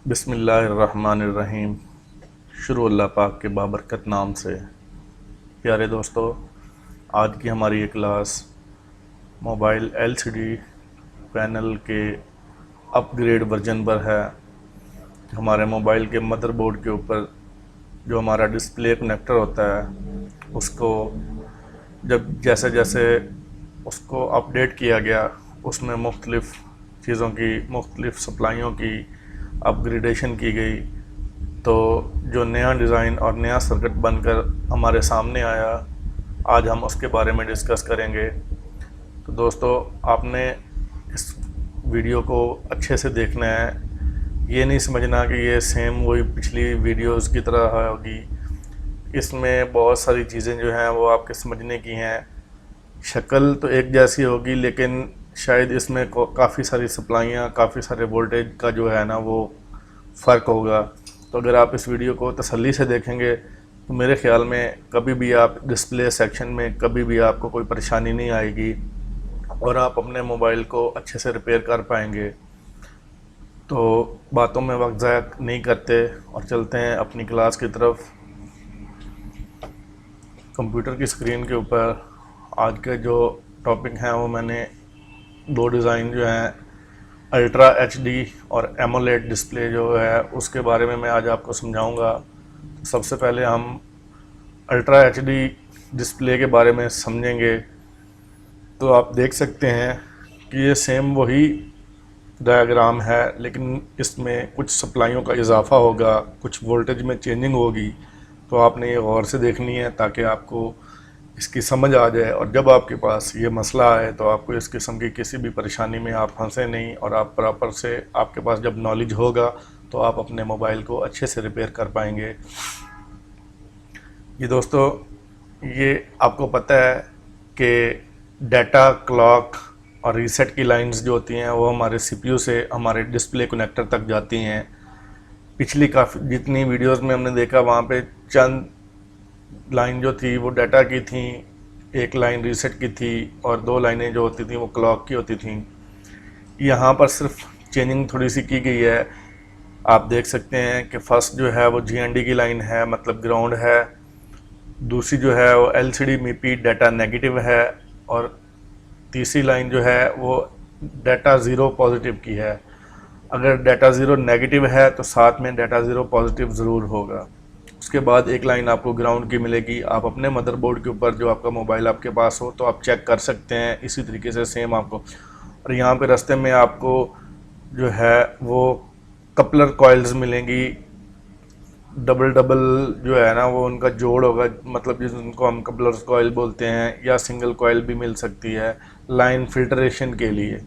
बिस्मिल्लाहिर्रहमानिर्रहीम। शुरू अल्लाह पाक के बाबरकत नाम से। प्यारे दोस्तों, आज की हमारी ये क्लास मोबाइल एलसीडी पैनल के अपग्रेड वर्जन पर है। हमारे मोबाइल के मदरबोर्ड के ऊपर जो हमारा डिस्प्ले कनेक्टर होता है, उसको जब जैसे जैसे उसको अपडेट किया गया, उसमें मुख्तलिफ़ चीज़ों की, मुख्तलिफ़ सप्लाइयों की अपग्रेडेशन की गई, तो जो नया डिज़ाइन और नया सर्किट बनकर हमारे सामने आया, आज हम उसके बारे में डिस्कस करेंगे। तो दोस्तों, आपने इस वीडियो को अच्छे से देखना है। ये नहीं समझना कि ये सेम वही पिछली वीडियोस की तरह होगी। इसमें बहुत सारी चीज़ें जो हैं वो आपके समझने की हैं। शक्ल तो एक जैसी होगी, लेकिन शायद इसमें काफ़ी सारी सप्लाइयाँ, काफ़ी सारे वोल्टेज का जो है ना वो फ़र्क होगा। तो अगर आप इस वीडियो को तसल्ली से देखेंगे तो मेरे ख़्याल में कभी भी आप डिस्प्ले सेक्शन में कभी भी आपको कोई परेशानी नहीं आएगी और आप अपने मोबाइल को अच्छे से रिपेयर कर पाएंगे। तो बातों में वक्त ज़ाया नहीं करते और चलते हैं अपनी क्लास की तरफ। कंप्यूटर की स्क्रीन के ऊपर आज के जो टॉपिक हैं वो मैंने दो डिज़ाइन जो हैं, अल्ट्रा एचडी और एमोलेड डिस्प्ले जो है उसके बारे में मैं आज आपको समझाऊंगा। सबसे पहले हम अल्ट्रा एचडी डिस्प्ले के बारे में समझेंगे। तो आप देख सकते हैं कि ये सेम वही डायग्राम है, लेकिन इसमें कुछ सप्लाइयों का इजाफा होगा, कुछ वोल्टेज में चेंजिंग होगी। तो आपने ये गौर से देखनी है ताकि आपको इसकी समझ आ जाए, और जब आपके पास ये मसला आए तो आपको इस किस्म की किसी भी परेशानी में आप फंसे नहीं, और आप प्रॉपर से, आपके पास जब नॉलेज होगा तो आप अपने मोबाइल को अच्छे से रिपेयर कर पाएंगे। ये दोस्तों, ये आपको पता है कि डाटा, क्लॉक और रीसेट की लाइंस जो होती हैं वो हमारे सीपीयू से हमारे डिस्प्ले कनेक्टर तक जाती हैं। पिछली काफ़ी जितनी वीडियोस में हमने देखा, वहाँ पे चंद लाइन जो थी वो डाटा की थी, एक लाइन रीसेट की थी और दो लाइनें जो होती थी वो क्लॉक की होती थी। यहाँ पर सिर्फ चेंजिंग थोड़ी सी की गई है। आप देख सकते हैं कि फर्स्ट जो है वो जीएनडी की लाइन है, मतलब ग्राउंड है। दूसरी जो है वो एलसीडी मीपी डाटा नेगेटिव है, और तीसरी लाइन जो है वो डाटा ज़ीरो पॉजिटिव की है। अगर डाटा ज़ीरो नेगेटिव है तो साथ में डाटा ज़ीरो पॉजिटिव ज़रूर होगा। उसके बाद एक लाइन आपको ग्राउंड की मिलेगी। आप अपने मदरबोर्ड के ऊपर जो आपका मोबाइल आपके पास हो तो आप चेक कर सकते हैं, इसी तरीके से सेम आपको। और यहाँ पे रास्ते में आपको जो है वो कपलर कॉइल्स मिलेंगी, डबल डबल जो है ना वो उनका जोड़ होगा, मतलब जिनको हम कपलर कॉइल बोलते हैं, या सिंगल कॉइल भी मिल सकती है लाइन फिल्टरेशन के लिए।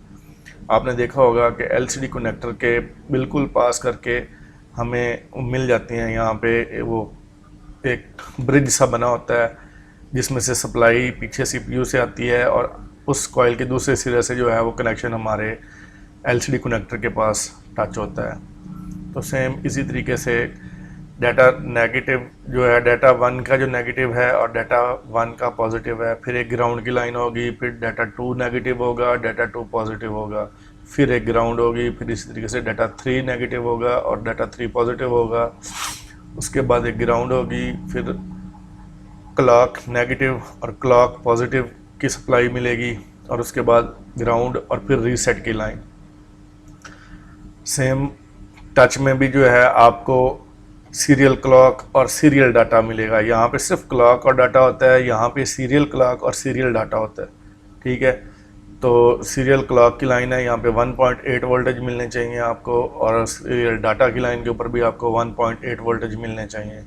आपने देखा होगा कि एलसीडी कनेक्टर के बिल्कुल पास करके हमें मिल जाती हैं यहाँ पे, वो एक ब्रिज सा बना होता है जिसमें से सप्लाई पीछे सीपीयू से आती है, और उस कॉइल के दूसरे सिरे से जो है वो कनेक्शन हमारे एलसीडी कनेक्टर के पास टच होता है। तो सेम इसी तरीके से डाटा नेगेटिव जो है, डाटा वन का जो नेगेटिव है और डाटा वन का पॉजिटिव है, फिर एक ग्राउंड की लाइन होगी, फिर डाटा टू नेगेटिव होगा, डाटा टू पॉजिटिव होगा, फिर एक ग्राउंड होगी, फिर इसी तरीके से डाटा थ्री नेगेटिव होगा और डाटा थ्री पॉजिटिव होगा। उसके बाद एक ग्राउंड होगी, फिर क्लॉक नेगेटिव और क्लॉक पॉजिटिव की सप्लाई मिलेगी, और उसके बाद ग्राउंड और फिर रीसेट की लाइन। सेम टच में भी जो है आपको सीरियल क्लॉक और सीरियल डाटा मिलेगा। यहाँ पे सिर्फ क्लॉक और डाटा होता है, यहाँ पे सीरियल क्लॉक और सीरियल डाटा होता है। ठीक है, तो सीरियल क्लॉक की लाइन है, यहाँ पे 1.8 वोल्टेज मिलने चाहिए आपको, और सीरियल डाटा की लाइन के ऊपर भी आपको 1.8 वोल्टेज मिलने चाहिए।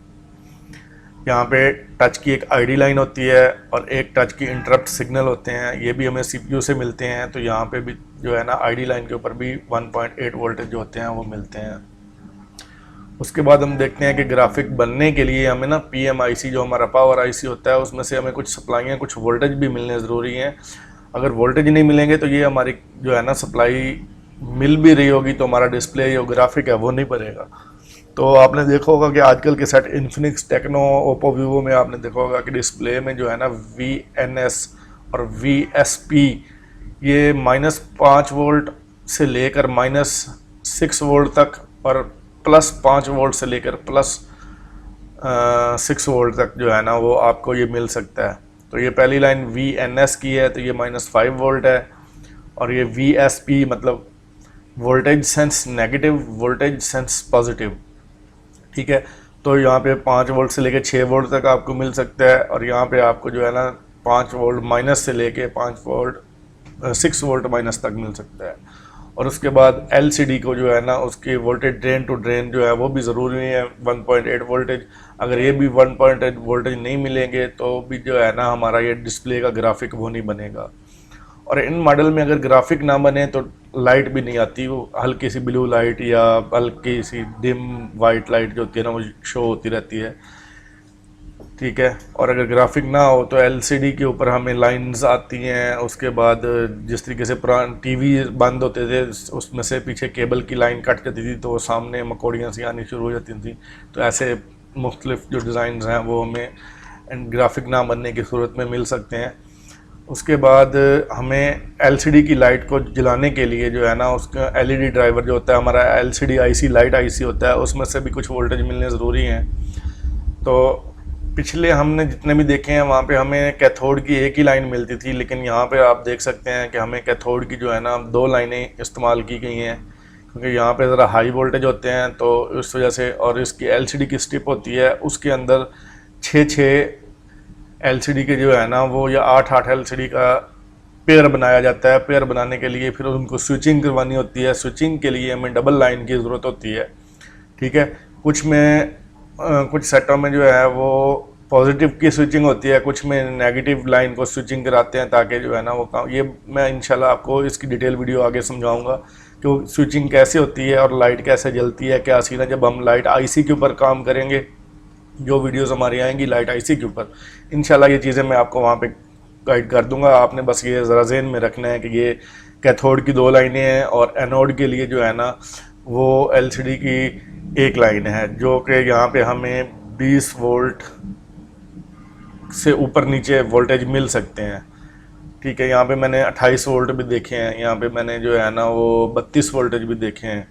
यहाँ पे टच की एक आईडी लाइन होती है और एक टच की इंटरप्ट सिग्नल होते हैं, ये भी हमें सीपीयू से मिलते हैं। तो यहाँ पे भी जो है ना आईडी लाइन के ऊपर भी 1.8 वोल्टेज जो होते हैं वो मिलते हैं। उसके बाद हम देखते हैं कि ग्राफिक बनने के लिए हमें ना पीएमआईसी जो हमारा पावर आईसी होता है उसमें से हमें कुछ सप्लाइयाँ, कुछ वोल्टेज भी मिलने ज़रूरी हैं। अगर वोल्टेज नहीं मिलेंगे तो ये हमारी जो है ना सप्लाई मिल भी रही होगी तो हमारा डिस्प्ले जो ग्राफिक है वो नहीं बनेगा। तो आपने देखा होगा कि आजकल के set Infinix, Tecno, Oppo, Vivo में आपने देखा होगा कि डिस्प्ले में जो है ना VNS और VSP ये -5 वोल्ट से लेकर -6 वोल्ट तक और +5 वोल्ट से लेकर +6 वोल्ट तक जो है ना वो आपको ये मिल सकता है। तो ये पहली लाइन VNS की है, तो ये -5 वोल्ट है, और ये VSP मतलब voltage sense negative, voltage sense positive, ठीक है। तो यहाँ पे 5 वोल्ट से लेके 6 वोल्ट तक आपको मिल सकता है, और यहाँ पे आपको जो है ना 5 वोल्ट माइनस से लेके 6 वोल्ट माइनस तक मिल सकता है। और उसके बाद LCD को जो है ना उसकी वोल्टेज ड्रेन टू ड्रेन जो है वो भी ज़रूरी है 1.8 वोल्टेज। अगर ये भी 1.8 वोल्टेज नहीं मिलेंगे तो भी जो है ना हमारा ये डिस्प्ले का ग्राफिक वो नहीं बनेगा। और इन मॉडल में अगर ग्राफिक ना बने तो लाइट भी नहीं आती, वो हल्की सी ब्लू लाइट या हल्की सी डिम वाइट लाइट जो होती है ना वो शो होती रहती है, ठीक है। और अगर ग्राफिक ना हो तो LCD के ऊपर हमें लाइंस आती हैं। उसके बाद जिस तरीके से पुराने टीवी बंद होते थे उसमें से पीछे केबल की लाइन कट जाती थी तो सामने मकोड़ियाँ सी आनी शुरू हो जाती थी। तो ऐसे मुख्तलिफ जो डिज़ाइन हैं वो हमें ग्राफिक ना बनने की सूरत में मिल सकते हैं। उसके बाद हमें LCD की लाइट को जलाने के लिए जो है ना उसका LED ड्राइवर जो होता है हमारा LCD IC लाइट IC होता है, उसमें से भी कुछ वोल्टेज मिलने ज़रूरी हैं। तो पिछले हमने जितने भी देखे हैं वहाँ पे हमें कैथोड की एक ही लाइन मिलती थी, लेकिन यहाँ पे आप देख सकते हैं कि हमें कैथोड की जो है ना 2 लाइनें इस्तेमाल की गई हैं, क्योंकि यहाँ पे ज़रा हाई वोल्टेज होते हैं तो इस वजह से। और इसकी LCD की स्ट्रिप होती है, उसके अंदर 6 LCD के जो है ना वो या 8 LCD का पेयर बनाया जाता है। पेयर बनाने के लिए फिर उनको स्विचिंग करवानी होती है। स्विचिंग के लिए हमें डबल लाइन की ज़रूरत होती है, ठीक है। कुछ सेटों में जो है वो पॉजिटिव की स्विचिंग होती है, कुछ में नेगेटिव लाइन को स्विचिंग कराते हैं ताकि जो है ना वो काम, ये मैं इंशाल्लाह आपको इसकी डिटेल वीडियो आगे समझाऊंगा कि वो स्विचिंग कैसे होती है और लाइट कैसे जलती है, क्या सीन है। जब हम लाइट IC के ऊपर काम करेंगे, जो वीडियोस हमारी आएंगी लाइट IC के ऊपर, इंशाल्लाह ये चीज़ें मैं आपको वहाँ पे गाइड कर दूंगा। आपने बस ये ज़रा ज़हन में रखना है कि ये कैथोड की 2 लाइनें हैं और एनोड के लिए जो है ना वो LCD की 1 लाइन है, जो कि यहाँ पे हमें 20 वोल्ट से ऊपर नीचे वोल्टेज मिल सकते हैं, ठीक है। यहाँ पे मैंने 28 वोल्ट भी देखे हैं, यहाँ पे मैंने जो है ना वो 32 वोल्टेज भी देखे हैं,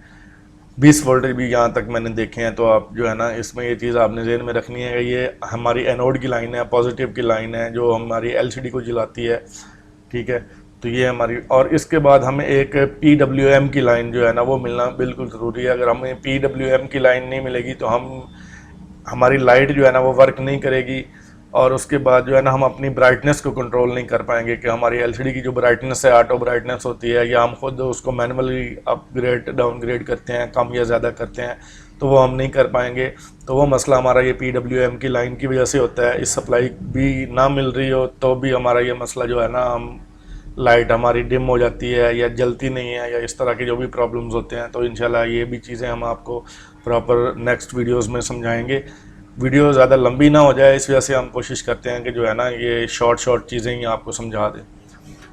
20 वोल्टेज भी यहाँ तक मैंने देखे हैं। तो आप जो है ना इसमें ये चीज़ आपने ज़हन में रखनी है कि ये हमारी एनोड की लाइन है, पॉजिटिव की लाइन है जो हमारी LCD को जलाती है, ठीक है। तो ये हमारी, और इसके बाद हमें एक PWM की लाइन जो है ना वो मिलना बिल्कुल ज़रूरी है। अगर हमें PWM की लाइन नहीं मिलेगी तो हमारी लाइट जो है ना वो वर्क नहीं करेगी, और उसके बाद जो है ना हम अपनी ब्राइटनेस को कंट्रोल नहीं कर पाएंगे कि हमारी LCD की जो ब्राइटनेस है ऑटो ब्राइटनेस होती है, या हम खुद उसको मैनुअली अपग्रेड डाउनग्रेड करते हैं, कम या ज़्यादा करते हैं, तो वो हम नहीं कर पाएंगे। तो वो मसला हमारा ये PWM की लाइन की वजह से होता है। इस सप्लाई भी ना मिल रही हो तो भी हमारा ये मसला जो है ना, हम लाइट हमारी डिम हो जाती है या जलती नहीं है, या इस तरह के जो भी प्रॉब्लम्स होते हैं। तो इंशाल्लाह ये भी चीज़ें हम आपको प्रॉपर नेक्स्ट वीडियोस में समझाएंगे। वीडियो ज़्यादा लंबी ना हो जाए इस वजह से हम कोशिश करते हैं कि जो है ना ये शॉर्ट चीज़ें ही आपको समझा दें।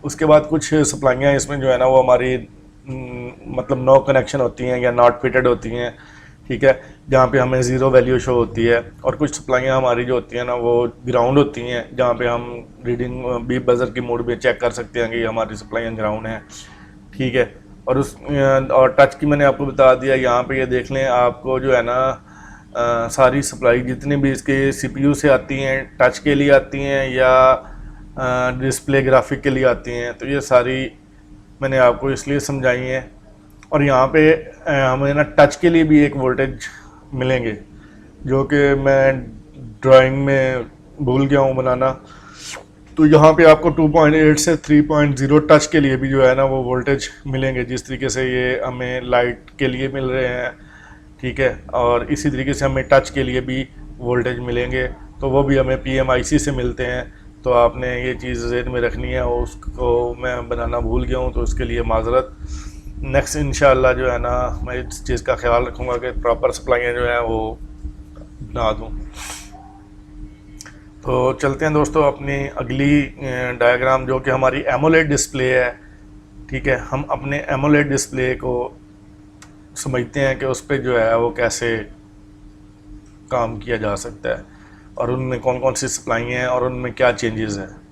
उसके बाद कुछ सप्लाइयाँ इसमें जो है ना वो हमारी मतलब नो कनेक्शन होती हैं या नॉट फिटेड होती हैं, ठीक है, जहाँ पे हमें ज़ीरो वैल्यू शो होती है। और कुछ सप्लाइयाँ हमारी जो होती हैं ना वो ग्राउंड होती हैं, जहाँ पे हम रीडिंग बीप बजर की मोड में चेक कर सकते हैं कि हमारी सप्लाइयाँ ग्राउंड हैं, ठीक है। और टच की मैंने आपको बता दिया। यहाँ पे ये देख लें, आपको जो है ना सारी सप्लाई जितनी भी इसके CPU से आती हैं, टच के लिए आती हैं या डिस्प्ले ग्राफिक के लिए आती हैं, तो ये सारी मैंने आपको इसलिए समझाई हैं। और यहाँ पे हमें ना टच के लिए भी एक वोल्टेज मिलेंगे, जो कि मैं ड्राइंग में भूल गया हूँ बनाना। तो यहाँ पे आपको 2.8 से 3.0 टच के लिए भी जो है ना वो वोल्टेज मिलेंगे, जिस तरीके से ये हमें लाइट के लिए मिल रहे हैं, ठीक है। और इसी तरीके से हमें टच के लिए भी वोल्टेज मिलेंगे, तो वो भी हमें PMIC से मिलते हैं। तो आपने ये चीज़ ज़हन में रखनी है, और उसको मैं बनाना भूल गया हूँ तो उसके लिए माजरत। नेक्स्ट इंशाल्लाह जो है ना मैं इस चीज़ का ख्याल रखूँगा कि प्रॉपर सप्लाइयाँ जो हैं वो बना दूँ। तो चलते हैं दोस्तों अपनी अगली डायग्राम, जो कि हमारी एमोलेड डिस्प्ले है, ठीक है। हम अपने एमोलेड डिस्प्ले को समझते हैं कि उस पर जो है वो कैसे काम किया जा सकता है, और उनमें कौन कौन सी सप्लाई हैं और उनमें क्या चेंजेस हैं।